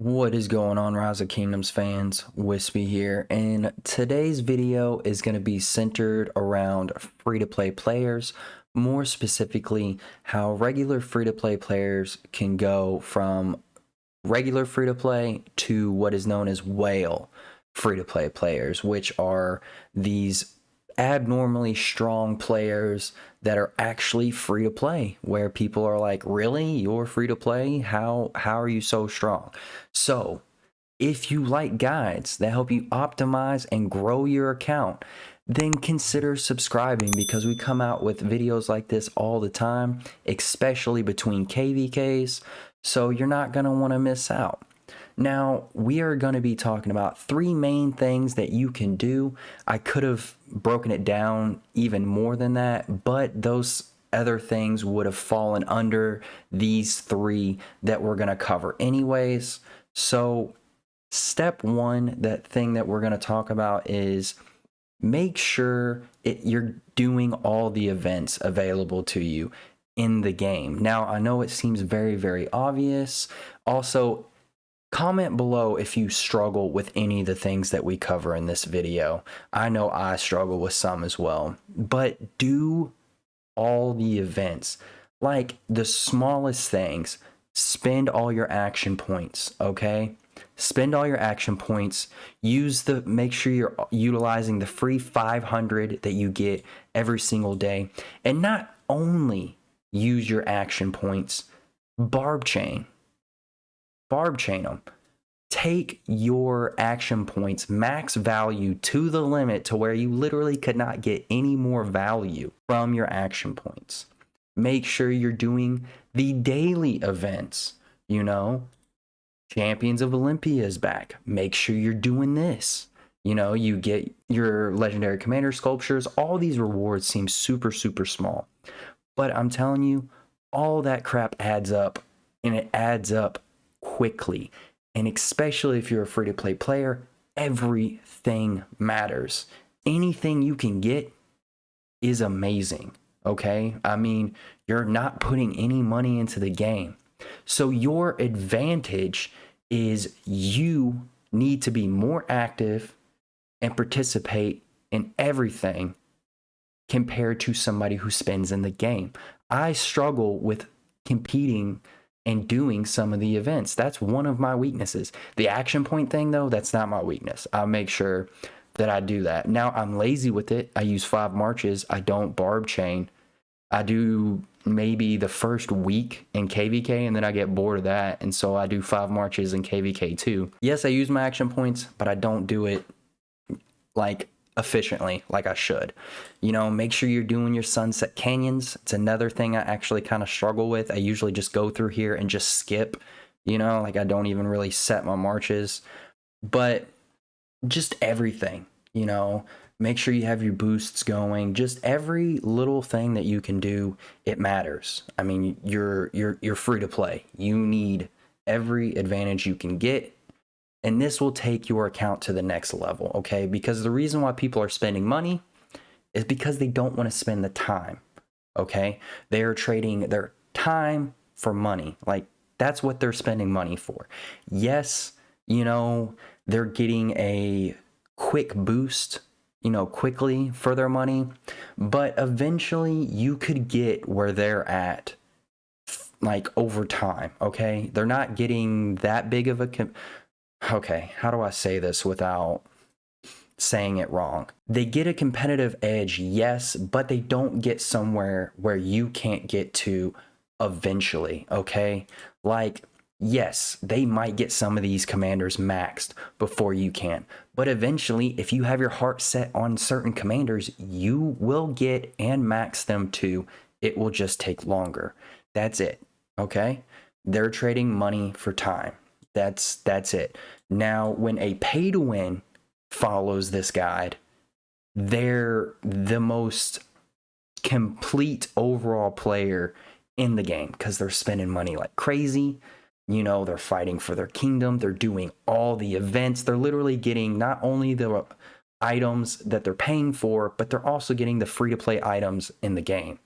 What is going on, Rise of Kingdoms fans? Wispy here, and today's video is going to be centered around free-to-play players, more specifically how regular free-to-play players can go from regular free-to-play to what is known as whale free-to-play players, which are these abnormally strong players that are actually free to play, where people are like, really, you're free to play? How are you so strong? So if you like guides that help you optimize and grow your account, then consider subscribing, because we come out with videos like this all the time, especially between KVKs, so you're not going to want to miss out. Now, we are going to be talking about three main things that you can do. I could have broken it down even more than that, but those other things would have fallen under these three that we're going to cover anyways. So, step one, that thing that we're going to talk about is make sure you're doing all the events available to you in the game. Now, I know it seems very, very obvious. Also, comment below if you struggle with any of the things that we cover in this video. I know I struggle with some as well, but do all the events. Like the smallest things, spend all your action points, okay? Spend all your action points. Make sure you're utilizing the free 500 that you get every single day. And not only use your action points, barb chain them. Take your action points max value to the limit, to where you literally could not get any more value from your action points. Make sure you're doing the daily events. Champions of Olympia is back. Make sure you're doing this. You get your legendary commander sculptures. All these rewards seem super, super small, but I'm telling you, all that crap adds up, and it adds up quickly. And especially if you're a free-to-play player, everything matters. Anything you can get is amazing, okay? I mean, you're not putting any money into the game. So your advantage is you need to be more active and participate in everything compared to somebody who spends in the game. I struggle with competing and doing some of the events. That's one of my weaknesses. The action point thing, though, that's not my weakness. I'll make sure that I do that. Now, I'm lazy with it. I use 5 marches. I don't barb chain. I do maybe the first week in KVK, and then I get bored of that, and so I do 5 marches in KVK too. Yes, I use my action points, but I don't do it like efficiently like I should. Make sure you're doing your sunset canyons. It's another thing I actually kind of struggle with. I usually just go through here and just skip, like I don't even really set my marches. But just everything, make sure you have your boosts going. Just every little thing that you can do, it matters. I mean, you're free to play. You need every advantage you can get, and this will take your account to the next level, okay? Because the reason why people are spending money is because they don't want to spend the time, okay? They are trading their time for money. Like, that's what they're spending money for. Yes, they're getting a quick boost, quickly for their money, but eventually you could get where they're at, like, over time, okay? They're not getting that big of a... Okay, how do I say this without saying it wrong? They get a competitive edge, yes, but they don't get somewhere where you can't get to eventually, okay? Like, yes, they might get some of these commanders maxed before you can, but eventually, if you have your heart set on certain commanders, you will get and max them too. It will just take longer. That's it, okay? They're trading money for time. That's it. Now, when a pay to win follows this guide, they're the most complete overall player in the game, because they're spending money like crazy. They're fighting for their kingdom. They're doing all the events. They're literally getting not only the items that they're paying for, but they're also getting the free to play items in the game.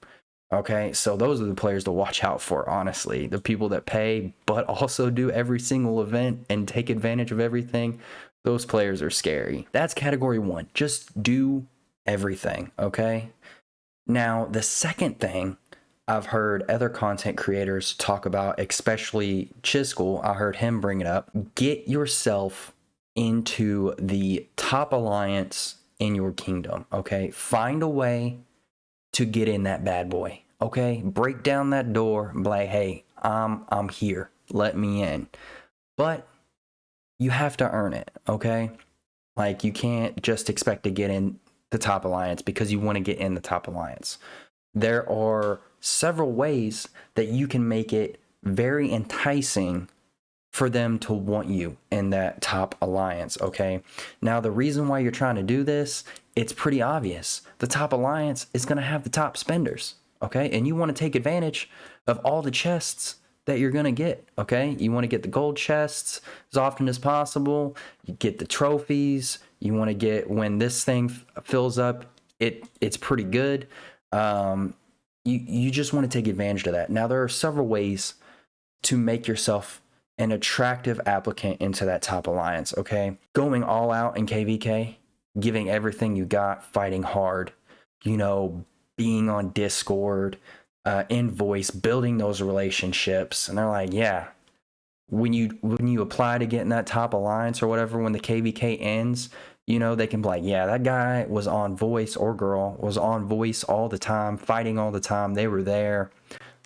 Okay, so those are the players to watch out for, honestly. The people that pay, but also do every single event and take advantage of everything. Those players are scary. That's category 1. Just do everything, okay? Now, the second thing I've heard other content creators talk about, especially Chiskel, I heard him bring it up. Get yourself into the top alliance in your kingdom, okay? Find a way to get in that bad boy, okay? Break down that door and be like, hey, I'm here. Let me in. But you have to earn it, okay? Like, you can't just expect to get in the top alliance because you want to get in the top alliance. There are several ways that you can make it very enticing for them to want you in that top alliance, okay? Now, the reason why you're trying to do this, it's pretty obvious. The top alliance is going to have the top spenders, okay? And you want to take advantage of all the chests that you're going to get, okay? You want to get the gold chests as often as possible. You get the trophies. You want to get, when this thing fills up, it's pretty good. You just want to take advantage of that. Now, there are several ways to make yourself an attractive applicant into that top alliance, okay? Going all out in KVK, giving everything you got, fighting hard, you know, being on Discord, in voice, building those relationships. And they're like, yeah, when you apply to get in that top alliance or whatever, when the KVK ends, you know, they can be like, yeah, that guy was on voice, or girl was on voice all the time, fighting all the time. They were there,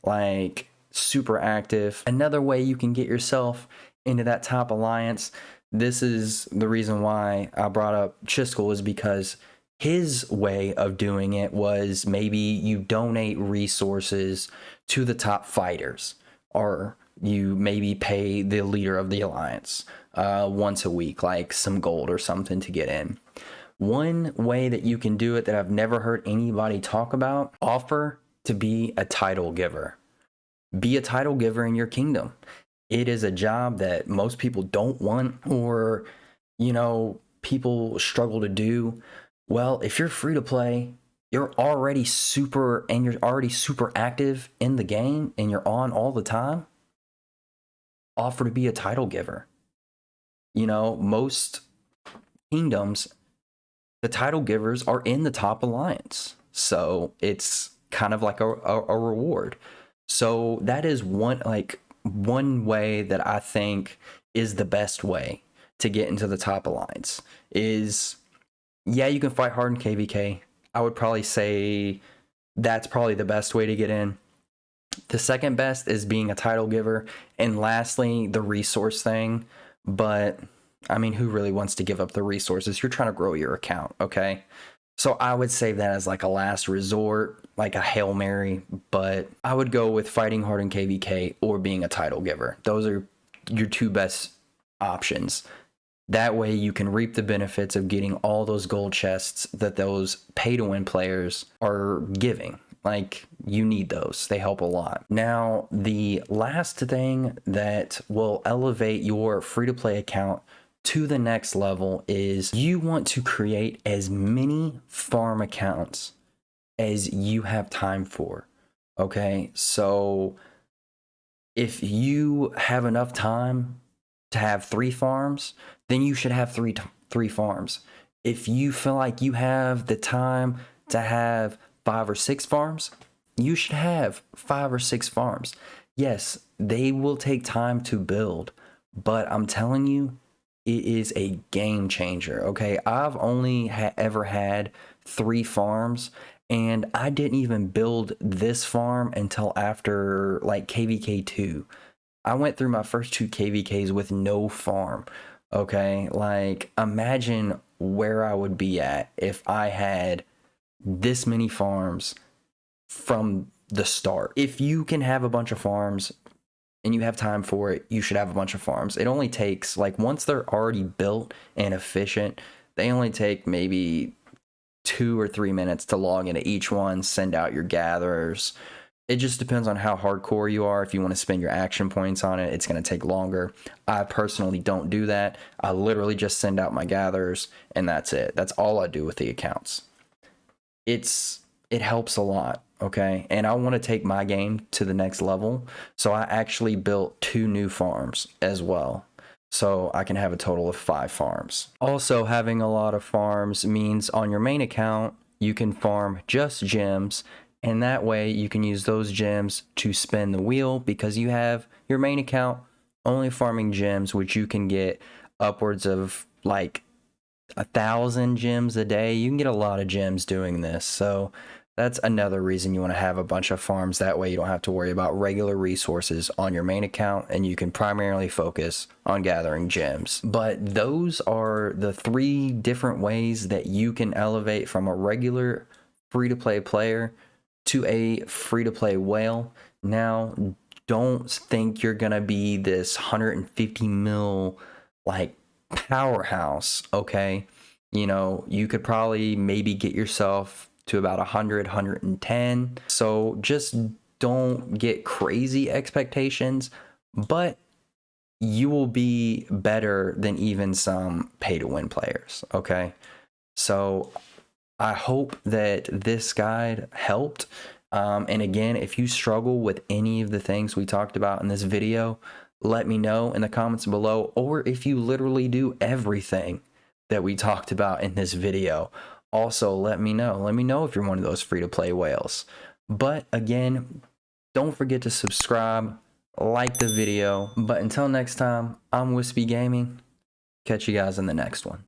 like, super active. Another way you can get yourself into that top alliance, this is the reason why I brought up Chiskel, is because his way of doing it was maybe you donate resources to the top fighters, or you maybe pay the leader of the alliance once a week, like some gold or something to get in. One way that you can do it that I've never heard anybody talk about, offer to be a title giver. Be a title giver in your kingdom. It is a job that most people don't want, or, you know, people struggle to do. Well, if you're free to play, you're already super active in the game, and you're on all the time, offer to be a title giver. You know, most kingdoms, the title givers are in the top alliance. So it's kind of like a reward. So that is one way that I think is the best way to get into the top alliance. Is, yeah, you can fight hard in KVK. I would probably say that's probably the best way to get in. The second best is being a title giver. And lastly, the resource thing. But, I mean, who really wants to give up the resources? You're trying to grow your account, okay? So I would save that as like a last resort, like a Hail Mary. But I would go with fighting hard in KVK or being a title giver. Those are your two best options. That way you can reap the benefits of getting all those gold chests that those pay-to-win players are giving. Like, you need those. They help a lot. Now, the last thing that will elevate your free-to-play account to the next level is you want to create as many farm accounts as you have time for. Okay? So, if you have enough time to have 3 farms, then you should have three farms. If you feel like you have the time to have 5 or 6 farms, you should have 5 or 6 farms. Yes, they will take time to build, but I'm telling you, it is a game changer. Okay, I've only ever had 3 farms, and I didn't even build this farm until after like KVK 2. I went through my first 2 KVKs with no farm. Okay, like, imagine where I would be at if I had this many farms from the start. If you can have a bunch of farms and you have time for it, you should have a bunch of farms. It only takes, like, once they're already built and efficient, they only take maybe 2 or 3 minutes to log into each one, send out your gatherers. It just depends on how hardcore you are. If you want to spend your action points on it, it's going to take longer. I personally don't do that. I literally just send out my gatherers, and that's it. That's all I do with the accounts. It helps a lot. okay? And I want to take my game to the next level. So I actually built 2 new farms as well. So I can have a total of 5 farms. Also, having a lot of farms means on your main account, you can farm just gems, and that way you can use those gems to spin the wheel because you have your main account only farming gems, which you can get upwards of like 1,000 gems a day. You can get a lot of gems doing this. So that's another reason you want to have a bunch of farms. That way you don't have to worry about regular resources on your main account and you can primarily focus on gathering gems. But those are the 3 different ways that you can elevate from a regular free-to-play player to a free-to-play whale. Now, don't think you're going to be this 150 mil like powerhouse, okay? You know, you could probably maybe get yourself to about 100, 110. So just don't get crazy expectations, but you will be better than even some pay to win players, okay? So I hope that this guide helped. And again, if you struggle with any of the things we talked about in this video, let me know in the comments below, or if you literally do everything that we talked about in this video, also let me know. Let me know if you're one of those free-to-play whales. But again, don't forget to subscribe, like the video. But until next time, I'm Wispy Gaming. Catch you guys in the next one.